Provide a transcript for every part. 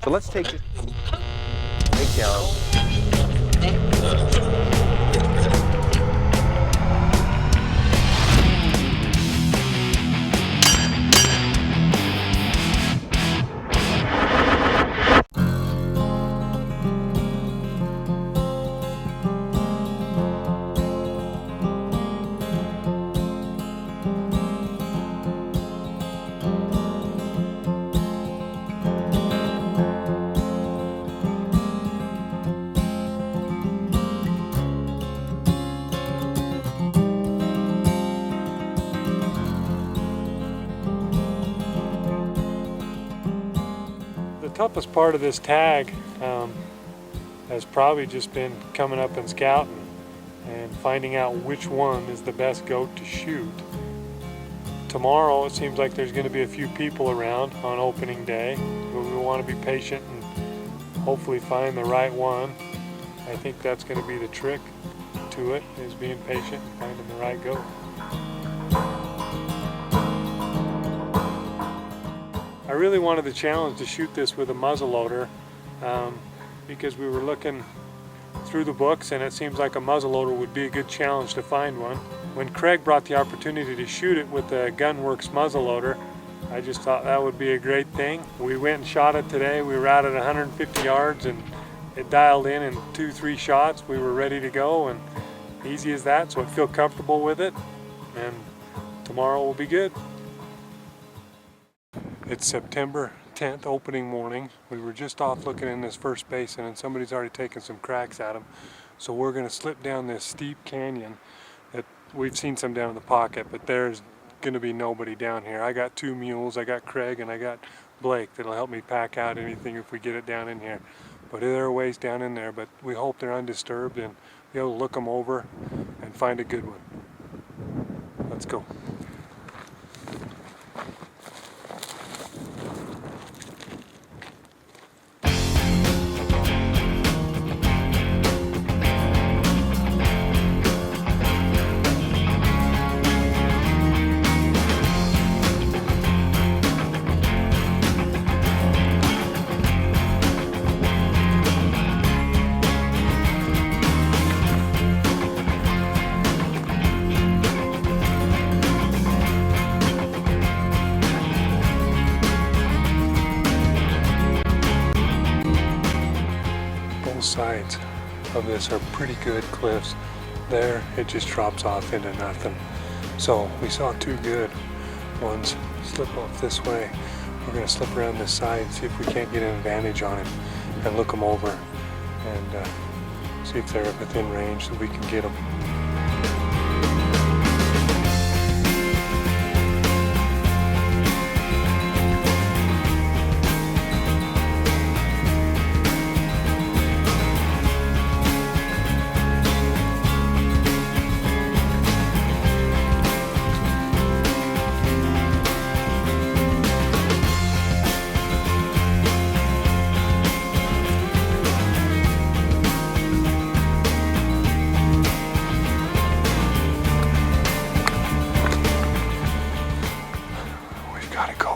So let's take this takedown. The toughest part of this tag has probably just been coming up and scouting and finding out which one is the best goat to shoot. Tomorrow it seems like there's going to be a few people around on opening day, but we want to be patient and hopefully find the right one. I think that's going to be the trick to it, is being patient and finding the right goat. I really wanted the challenge to shoot this with a muzzleloader because we were looking through the books and it seems like a muzzleloader would be a good challenge to find one. When Craig brought the opportunity to shoot it with the Gunwerks Muzzleloader, I just thought that would be a great thing. We went and shot it today. We were out at 150 yards and it dialed in 2-3 shots. We were ready to go, and easy as that, so I feel comfortable with it, and tomorrow will be good. It's September 10th, opening morning. We were just off looking in this first basin and somebody's already taken some cracks at them. So we're going to slip down this steep canyon that we've seen some down in the pocket, but there's going to be nobody down here. I got 2 mules, I got Craig and I got Blake that'll help me pack out anything if we get it down in here. But there are ways down in there, but we hope they're undisturbed and be able to look them over and find a good one. Let's go. Sides of this are pretty good cliffs. There it just drops off into nothing. So we saw 2 good ones slip off this way. We're going to slip around this side and see if we can't get an advantage on it and look them over and see if they're within range so we can get them.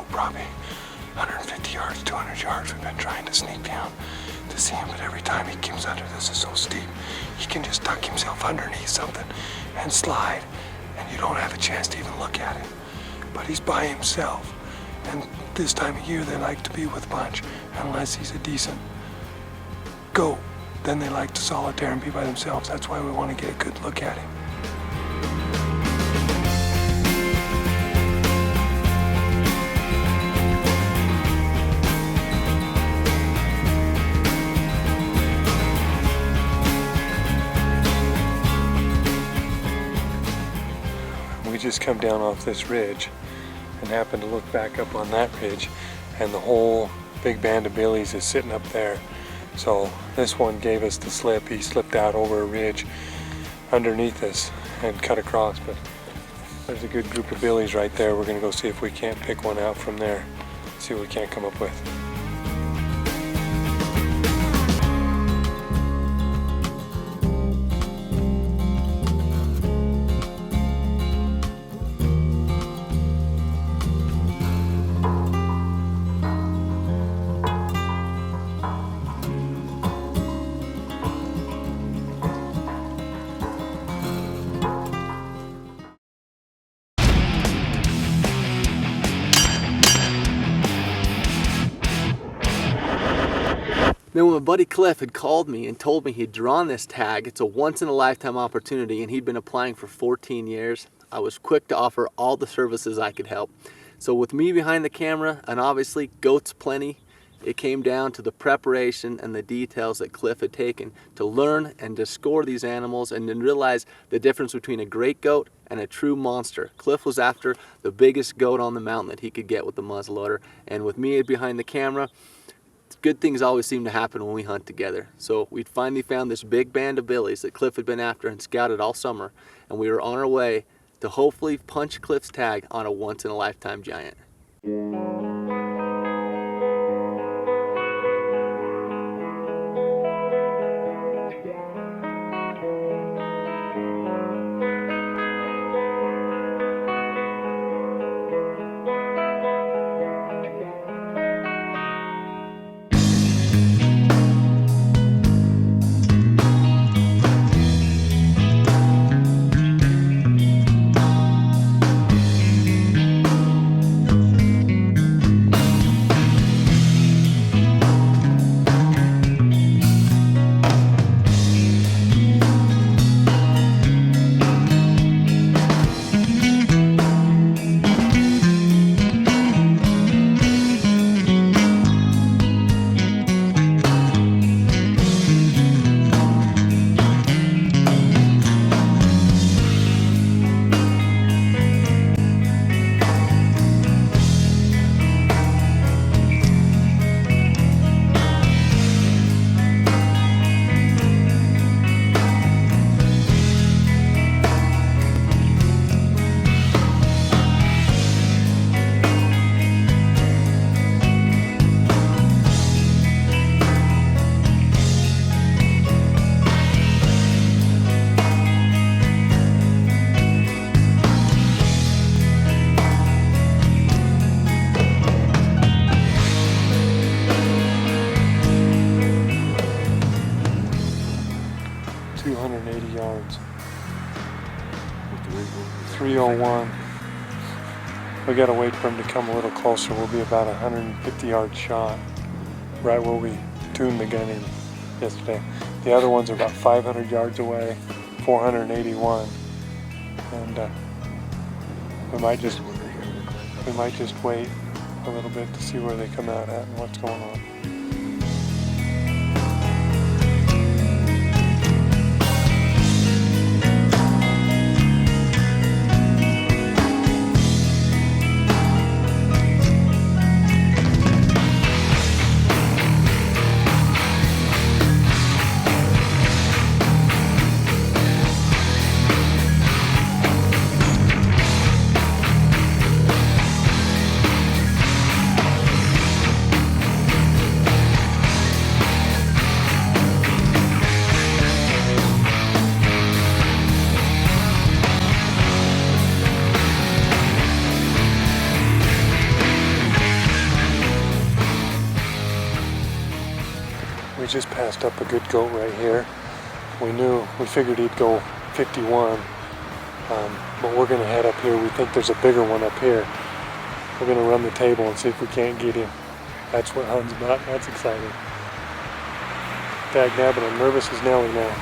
Probably 150 yards, 200 yards. We've been trying to sneak down to see him, but every time he comes under, this is so steep, he can just duck himself underneath something and slide, and you don't have a chance to even look at him. But he's by himself, and this time of year they like to be with a bunch, unless he's a decent goat. Then they like to solitaire and be by themselves. That's why we want to get a good look at him. We just come down off this ridge and happen to look back up on that ridge, and the whole big band of billies is sitting up there. So this one gave us the slip. He slipped out over a ridge underneath us and cut across, but there's a good group of billies right there. We're going to go see if we can't pick one out from there, see what we can't come up with. Then when my buddy Cliff had called me and told me he'd drawn this tag, it's a once-in-a-lifetime opportunity and he'd been applying for 14 years, I was quick to offer all the services I could help. So with me behind the camera, and obviously goats plenty, it came down to the preparation and the details that Cliff had taken to learn and to score these animals and then realize the difference between a great goat and a true monster. Cliff was after the biggest goat on the mountain that he could get with the muzzleloader, and with me behind the camera, good things always seem to happen when we hunt together. So we finally found this big band of billies that Cliff had been after and scouted all summer, and we were on our way to hopefully punch Cliff's tag on a once-in-a-lifetime giant. Yards. 301. We gotta wait for him to come a little closer. We'll be about 150 yards shot, right where we tuned the gun in yesterday. The other ones are about 500 yards away, 481, and we might just wait a little bit to see where they come out at and what's going on. We just passed up a good goat right here. We figured he'd go 51, but we're gonna head up here. We think there's a bigger one up here. We're gonna run the table and see if we can't get him. That's what hunting's about. That's exciting. Dag nabbit, I'm nervous as Nelly now.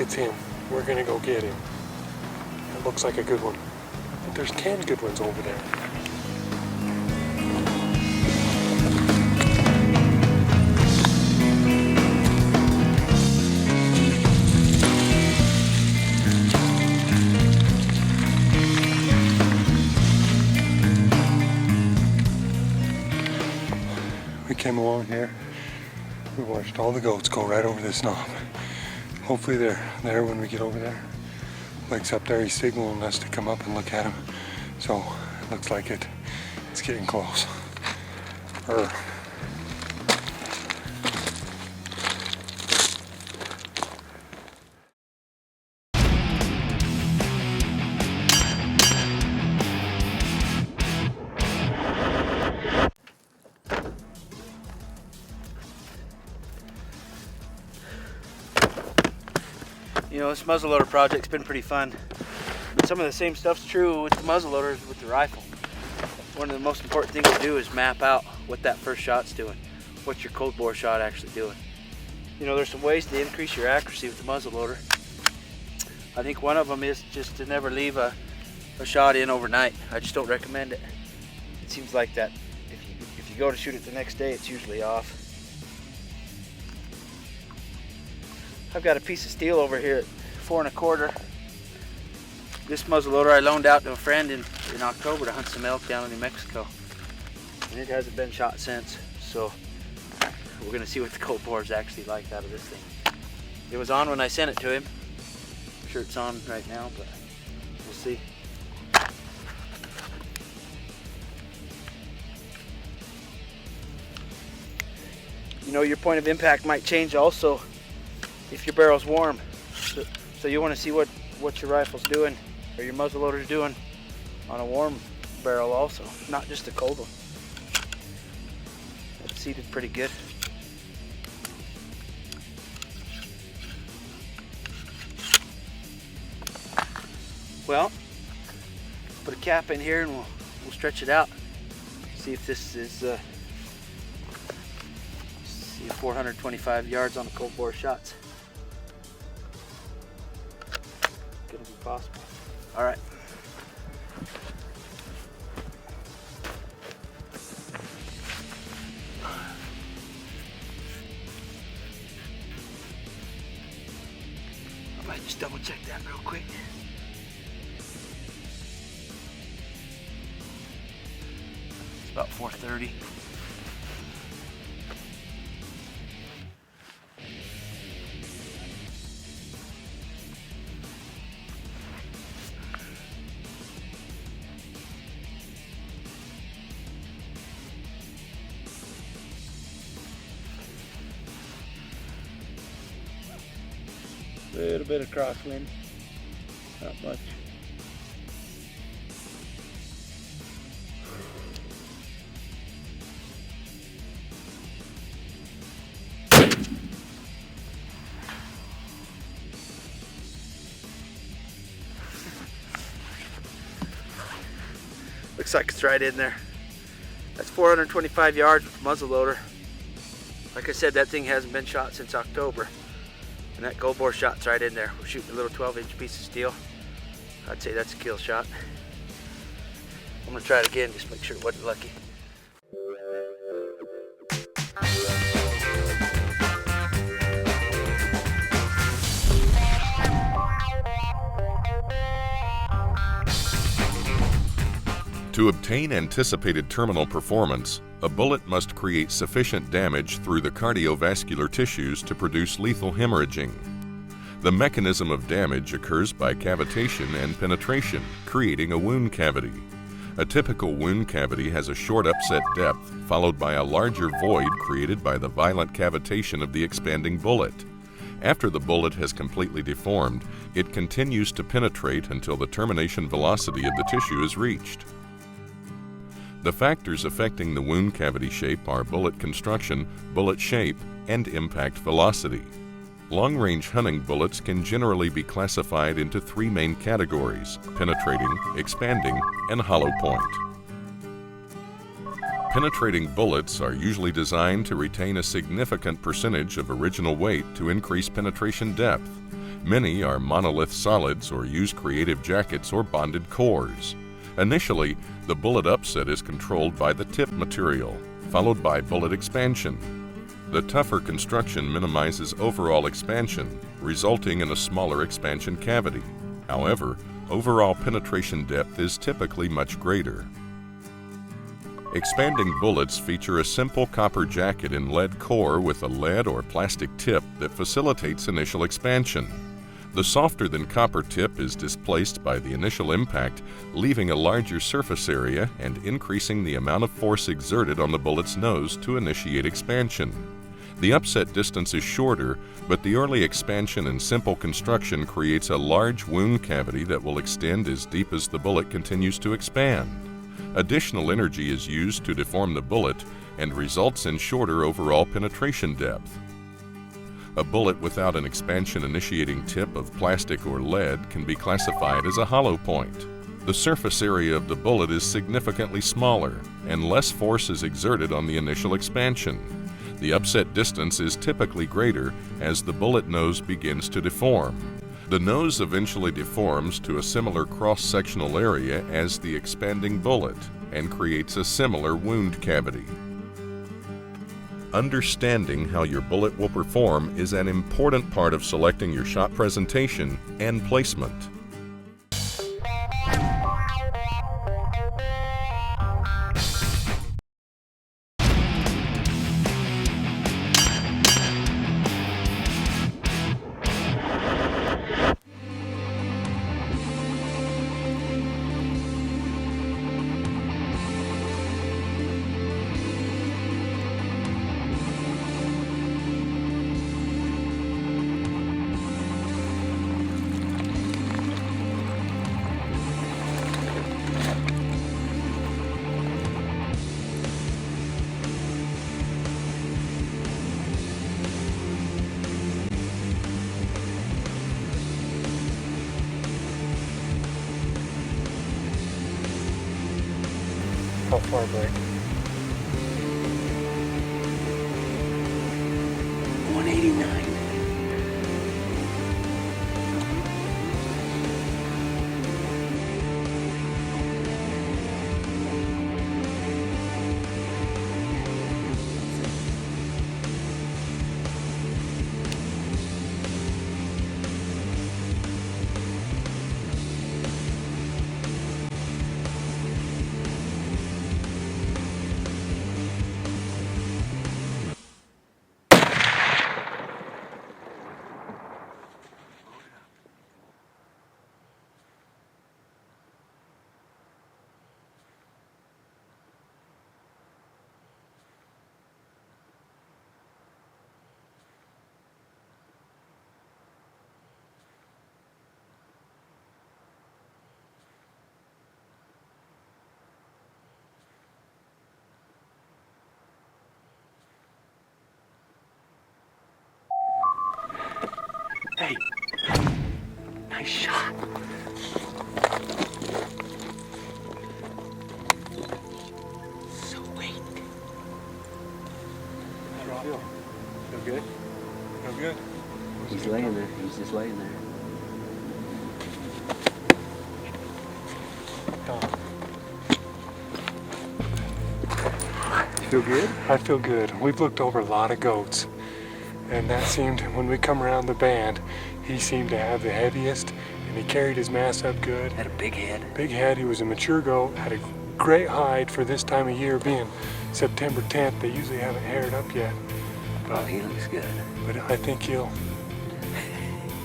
It's him. We're gonna go get him. It looks like a good one. But there's 10 good ones over there. We came along here. We watched all the goats go right over this knob. Hopefully they're there when we get over there. Blake's up there, he's signaling us to come up and look at him. So it looks like it's getting close. You know, this muzzleloader project's been pretty fun. But some of the same stuff's true with the muzzleloader as with the rifle. One of the most important things to do is map out what that first shot's doing. What's your cold bore shot actually doing? You know, there's some ways to increase your accuracy with the muzzleloader. I think one of them is just to never leave a shot in overnight. I just don't recommend it. It seems like that if you go to shoot it the next day, it's usually off. I've got a piece of steel over here at 4 1/4. This muzzleloader I loaned out to a friend in October to hunt some elk down in New Mexico. And it hasn't been shot since, so we're gonna see what the cold bore is actually like out of this thing. It was on when I sent it to him. I'm sure it's on right now, but we'll see. You know, your point of impact might change also if your barrel's warm. So you want to see what your rifle's doing or your muzzleloader's doing on a warm barrel also, not just a cold one. It's seated pretty good. Well, put a cap in here and we'll stretch it out. See if this is 425 yards on the cold bore shots. Gonna be possible. All right. I might just double check that real quick. It's about 430. Little bit of crosswind, not much. Looks like it's right in there. That's 425 yards with the muzzleloader. Like I said, that thing hasn't been shot since October. And that cold bore shot's right in there. We're shooting a little 12-inch piece of steel. I'd say that's a kill shot. I'm gonna try it again, just make sure it wasn't lucky. To obtain anticipated terminal performance, a bullet must create sufficient damage through the cardiovascular tissues to produce lethal hemorrhaging. The mechanism of damage occurs by cavitation and penetration, creating a wound cavity. A typical wound cavity has a short upset depth, followed by a larger void created by the violent cavitation of the expanding bullet. After the bullet has completely deformed, it continues to penetrate until the termination velocity of the tissue is reached. The factors affecting the wound cavity shape are bullet construction, bullet shape, and impact velocity. Long-range hunting bullets can generally be classified into 3 main categories: penetrating, expanding, and hollow point. Penetrating bullets are usually designed to retain a significant percentage of original weight to increase penetration depth. Many are monolith solids or use creative jackets or bonded cores. Initially, the bullet upset is controlled by the tip material, followed by bullet expansion. The tougher construction minimizes overall expansion, resulting in a smaller expansion cavity. However, overall penetration depth is typically much greater. Expanding bullets feature a simple copper jacket and lead core with a lead or plastic tip that facilitates initial expansion. The softer than copper tip is displaced by the initial impact, leaving a larger surface area and increasing the amount of force exerted on the bullet's nose to initiate expansion. The upset distance is shorter, but the early expansion and simple construction creates a large wound cavity that will extend as deep as the bullet continues to expand. Additional energy is used to deform the bullet and results in shorter overall penetration depth. A bullet without an expansion initiating tip of plastic or lead can be classified as a hollow point. The surface area of the bullet is significantly smaller, and less force is exerted on the initial expansion. The upset distance is typically greater as the bullet nose begins to deform. The nose eventually deforms to a similar cross-sectional area as the expanding bullet and creates a similar wound cavity. Understanding how your bullet will perform is an important part of selecting your shot presentation and placement. How far, Blake? 189. Hey, nice shot. Sweet. How do you feel? Feel good? Feel good? He's laying there. He's just laying there. You feel good? I feel good. We've looked over a lot of goats, and that seemed, when we come around the band, he seemed to have the heaviest, and he carried his mass up good. Had a big head. Big head. He was a mature goat, had a great hide for this time of year, being September 10th. They usually haven't haired up yet. Oh, he looks good. But I think he'll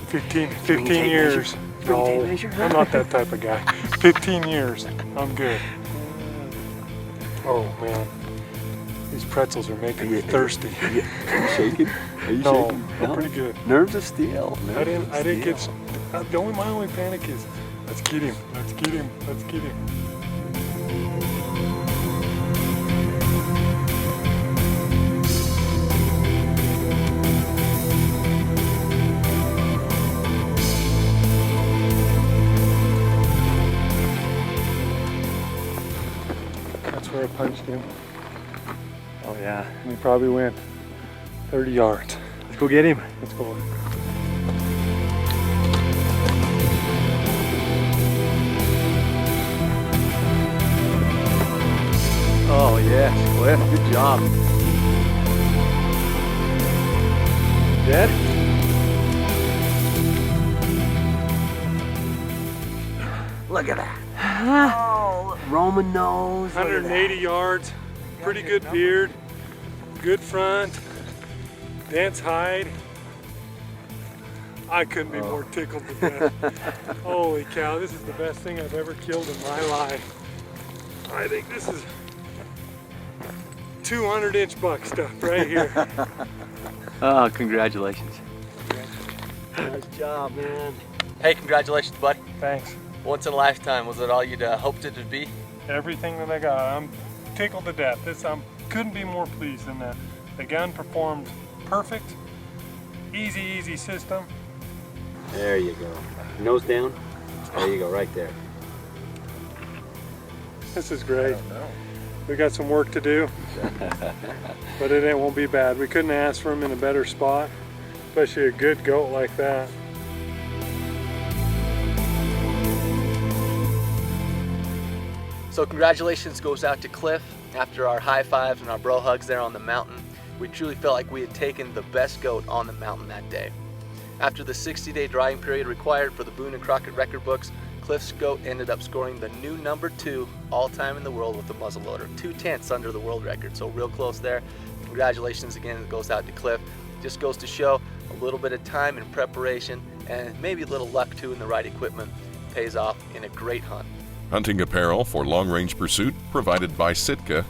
15 tape years. measure? Bring No, tape measure? I'm not that type of guy. 15 years, I'm good. Oh man, these pretzels are making me thirsty. Are you shaking? Are you No, shaking? I'm pretty good. Nerves of steel. I didn't get. My only panic is, let's get him. Let's get him. Let's get him. That's where I punched him. Oh yeah. And he probably went 30 yards. Let's go get him. Let's go. Oh yes, Cliff. Good job. Dead? Look at that. Oh, Roman nose. Look at 180 yards, pretty good beard, good front, dense hide. I couldn't be more tickled to death. Holy cow, this is the best thing I've ever killed in my life. I think this is 200-inch buck stuff right here. Oh, congratulations. Nice job, man. Hey, congratulations, buddy. Thanks. Once in a lifetime. Was it all you'd hoped it would be? Everything that I got, I'm tickled to death. I couldn't be more pleased, and the gun performed perfect. easy, easy system. There you go. Nose down. There you go, right there. This is great. We got some work to do, but it won't be bad. We couldn't ask for him in a better spot, especially a good goat like that. So congratulations goes out to Cliff. After our high fives and our bro hugs there on the mountain, we truly felt like we had taken the best goat on the mountain that day. After the 60-day drying period required for the Boone and Crockett record books, Cliff's goat ended up scoring the new #2 all-time in the world with the muzzleloader, 2/10 under the world record, so real close there. Congratulations again goes out to Cliff. Just goes to show a little bit of time and preparation and maybe a little luck too in the right equipment pays off in a great hunt. Hunting apparel for long-range pursuit provided by Sitka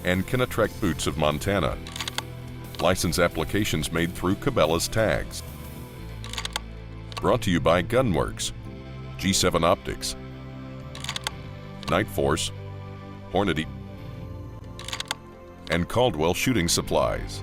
and Kinatrek Boots of Montana. License applications made through Cabela's Tags. Brought to you by Gunwerks, G7 Optics, Night Force, Hornady, and Caldwell Shooting Supplies.